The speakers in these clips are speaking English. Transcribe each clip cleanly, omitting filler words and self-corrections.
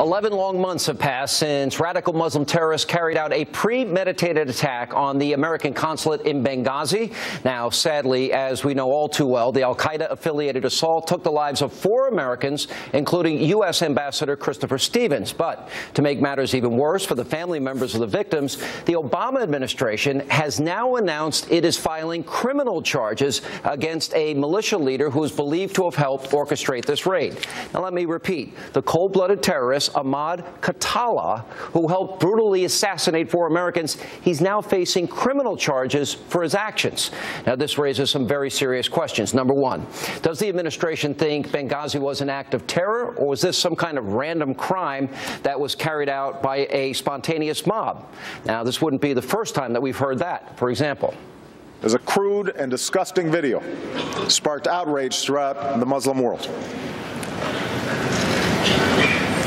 11 long months have passed since radical Muslim terrorists carried out a premeditated attack on the American consulate in Benghazi. Now, sadly, as we know all too well, the al-Qaeda-affiliated assault took the lives of 4 Americans, including U.S. Ambassador Christopher Stevens. But to make matters even worse for the family members of the victims, the Obama administration has now announced it is filing criminal charges against a militia leader who is believed to have helped orchestrate this raid. Now, let me repeat. The cold-blooded terrorist Ahmad Khattala, who helped brutally assassinate 4 Americans, he's now facing criminal charges for his actions. Now, this raises some very serious questions. Number one, does the administration think Benghazi was an act of terror, or was this some kind of random crime that was carried out by a spontaneous mob? Now, this wouldn't be the first time that we've heard that. For example, there's a crude and disgusting video sparked outrage throughout the Muslim world.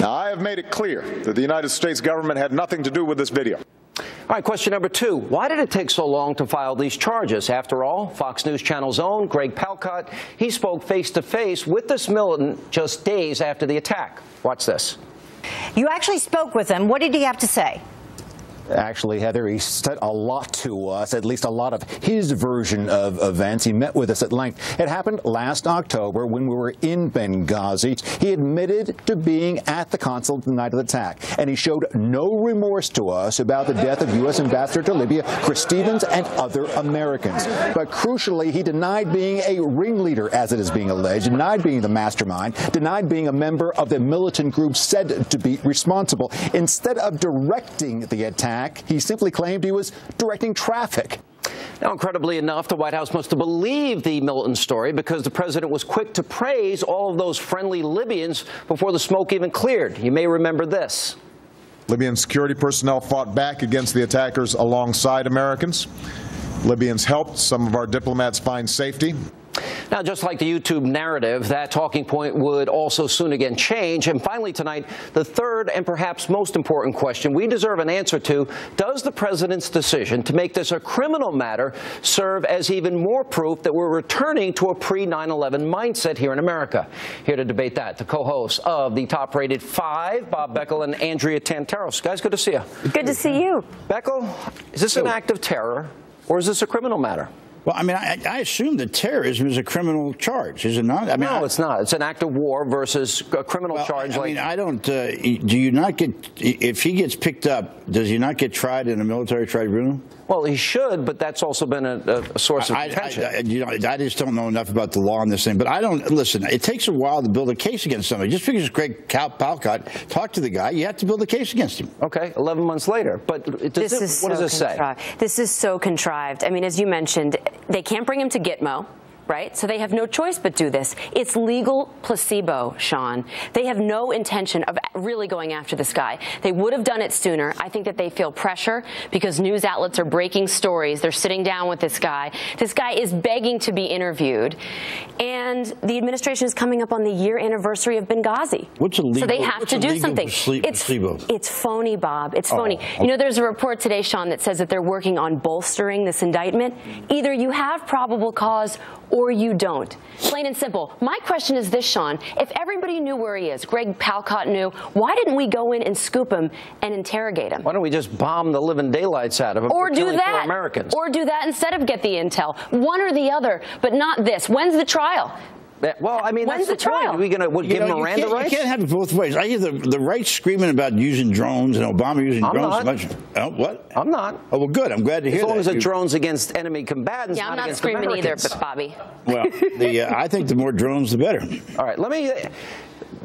Now, I have made it clear that the United States government had nothing to do with this video. All right, question number 2. Why did it take so long to file these charges? After all, Fox News Channel's own Greg Palkot, he spoke face-to-face with this militant just days after the attack. Watch this. You actually spoke with him. What did he have to say? Actually, Heather, he said a lot to us, at least a lot of his version of events. He met with us at length. It happened last October when we were in Benghazi. He admitted to being at the consulate the night of the attack, and he showed no remorse to us about the death of U.S. Ambassador to Libya, Chris Stevens, and other Americans. But crucially, he denied being a ringleader, as it is being alleged, denied being the mastermind, denied being a member of the militant group said to be responsible. Instead of directing the attack, he simply claimed he was directing traffic. Now, incredibly enough, the White House must have believed the militant story because the president was quick to praise all of those friendly Libyans before the smoke even cleared. You may remember this. Libyan security personnel fought back against the attackers alongside Americans. Libyans helped some of our diplomats find safety. Now, just like the YouTube narrative, that talking point would also soon again change. And finally tonight, the third and perhaps most important question we deserve an answer to: does the president's decision to make this a criminal matter serve as even more proof that we're returning to a pre-9/11 mindset here in America? Here to debate that, the co-hosts of the top-rated 5, Bob Beckel and Andrea Tantaros. Guys, good to see you. Good to see you. Beckel, is this an act of terror, or is this a criminal matter? Well, I mean, I assume that terrorism is a criminal charge, is it not? I mean, no, it's not. It's an act of war versus a criminal charge. I mean, I don't. Do you not get, if he gets picked up, does he not get tried in a military tribunal? Well, he should, but that's also been a source of contention. I just don't know enough about the law on this thing. But I don't, listen, it takes a while to build a case against somebody. Just because Greg Palkot talked to the guy, you have to build a case against him. Okay, 11 months later. But what does this say? This is so contrived. I mean, as you mentioned, they can't bring him to Gitmo. Right? So they have no choice but do this. It's legal placebo, Sean. They have no intention of really going after this guy. They would have done it sooner. I think that they feel pressure because news outlets are breaking stories. They're sitting down with this guy. This guy is begging to be interviewed. And the administration is coming up on the year anniversary of Benghazi. What's illegal? So they have to do something. It's phony, Bob. It's phony. Okay. You know, there's a report today, Sean, that says that they're working on bolstering this indictment. Either you have probable cause or you don't. Plain and simple. My question is this, Sean. If everybody knew where he is, Greg Palkot knew, why didn't we go in and scoop him and interrogate him? Why don't we just bomb the living daylights out of him or for killing 4 Americans? Or do that instead of get the intel. One or the other, but not this. When's the trial? Well, I mean, when's that's the trial? Are we going to give him Miranda rights? You can't have it both ways. I hear the right screaming about using drones and Obama using drones so much. Oh, what? I'm not. Oh, well, good. I'm glad to hear that. As long as the drones against enemy combatants, yeah, I'm not against screaming Americans. either, but Bobby. Well, I think the more drones, the better. All right,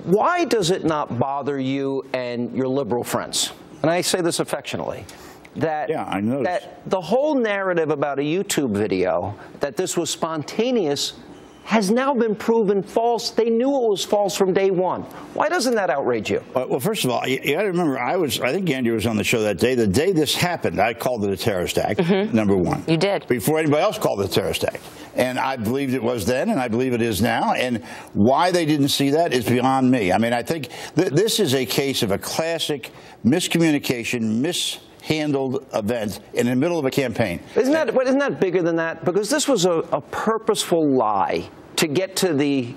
why does it not bother you and your liberal friends? And I say this affectionately. That the whole narrative about a YouTube video, that this was spontaneous, has now been proven false. They knew it was false from day one. Why doesn't that outrage you? Well, first of all, you got to remember, I think Andrea was on the show that day. The day this happened, I called it a terrorist act, number one. You did. Before anybody else called it a terrorist act. And I believed it was then, and I believe it is now. And why they didn't see that is beyond me. I mean, I think this is a case of a classic miscommunication, handled event in the middle of a campaign. Isn't that bigger than that? Because this was a purposeful lie to get to the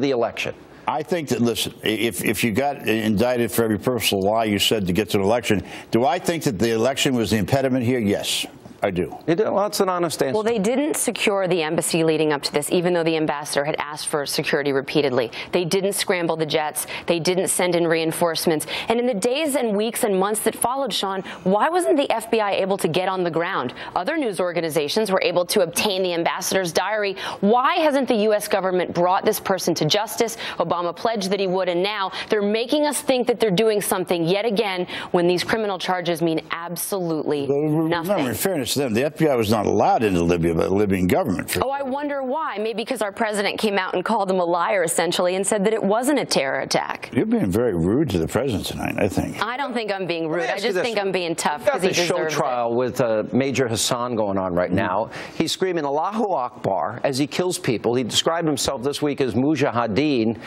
election. I think that, listen, if you got indicted for every personal lie you said to get to an election, do I think that the election was the impediment here? Yes. I do. Well, that's an honest answer. Well, they didn't secure the embassy leading up to this, even though the ambassador had asked for security repeatedly. They didn't scramble the jets. They didn't send in reinforcements. And in the days and weeks and months that followed, Sean, why wasn't the FBI able to get on the ground? Other news organizations were able to obtain the ambassador's diary. Why hasn't the U.S. government brought this person to justice? Obama pledged that he would, and now they're making us think that they're doing something yet again when these criminal charges mean absolutely nothing. Remember, in fairness to them, the FBI was not allowed into Libya by the Libyan government. Oh, I wonder why. Maybe because our president came out and called them a liar, essentially, and said that it wasn't a terror attack. You're being very rude to the president tonight, I think. I don't think I'm being rude. I just think I'm being tough because he deserves it. We've got the show trial with Major Hasan going on right now. He's screaming Allahu Akbar as he kills people. He described himself this week as Mujahideen.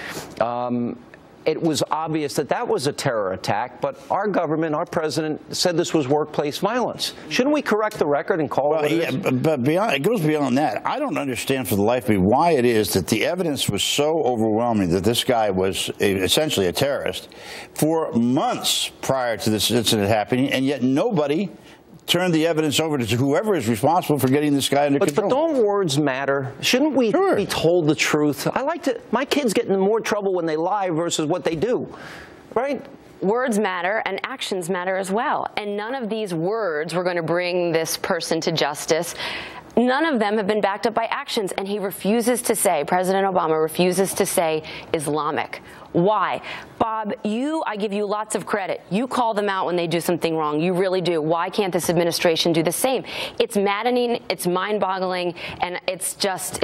It was obvious that that was a terror attack, but our government, our president, said this was workplace violence. Shouldn't we correct the record and call it what it is? But it goes beyond that. I don't understand for the life of me why it is that the evidence was so overwhelming that this guy was essentially a terrorist for months prior to this incident happening, and yet nobody turn the evidence over to whoever is responsible for getting this guy under control. But don't words matter? Shouldn't we be told the truth? My kids get in more trouble when they lie versus what they do, right? Words matter and actions matter as well. And none of these words were going to bring this person to justice. None of them have been backed up by actions, and he refuses to say, President Obama refuses to say Islamic. Why? Bob, I give you lots of credit. You call them out when they do something wrong. You really do. Why can't this administration do the same? It's maddening, it's mind-boggling, and it's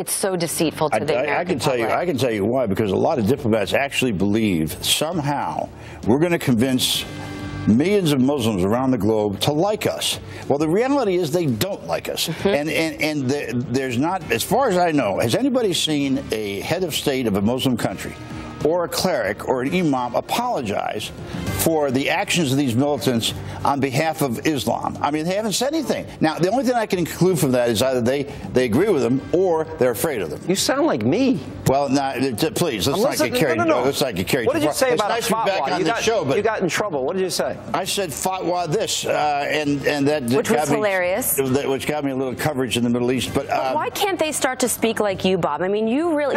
so deceitful to the American public. I can tell you why, because a lot of diplomats actually believe somehow we're going to convince millions of Muslims around the globe to like us. Well, the reality is they don't like us. And there's not, as far as I know, has anybody seen a head of state of a Muslim country or a cleric or an imam apologize for the actions of these militants on behalf of Islam? I mean, they haven't said anything. Now, the only thing I can conclude from that is either they agree with them or they're afraid of them. You sound like me. Well, please, let's not get carried. Let's not get carried. What did you say about nice Fatwah? You got in trouble. What did you say? I said Fatwah this, and that which was hilarious. Which got me a little coverage in the Middle East. But why can't they start to speak like you, Bob? I mean, you really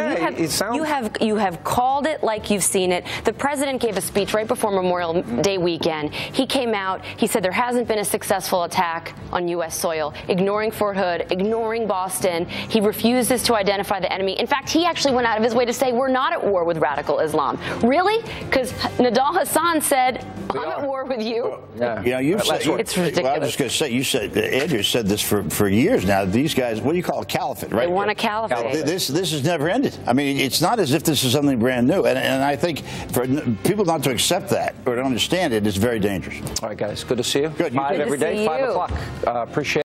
you have called it like you've seen it. The president gave a speech right before Memorial Day weekend. He came out. He said there hasn't been a successful attack on U.S. soil, ignoring Fort Hood, ignoring Boston. He refuses to identify the enemy. In fact, he actually went out of his way to say we're not at war with radical Islam. Really? Because Nidal Hasan said, I'm at war with you. Yeah, you've said, it's ridiculous. Well, I was just going to say, Andrea said this for years now. These guys, what do you call a caliphate, right? They want a caliphate. This has never ended. I mean, it's not as if this is something brand new. And I think for people not to accept that or to understand it is very dangerous. All right, guys, good to see you. Good. Every day, 5 o'clock. Appreciate it.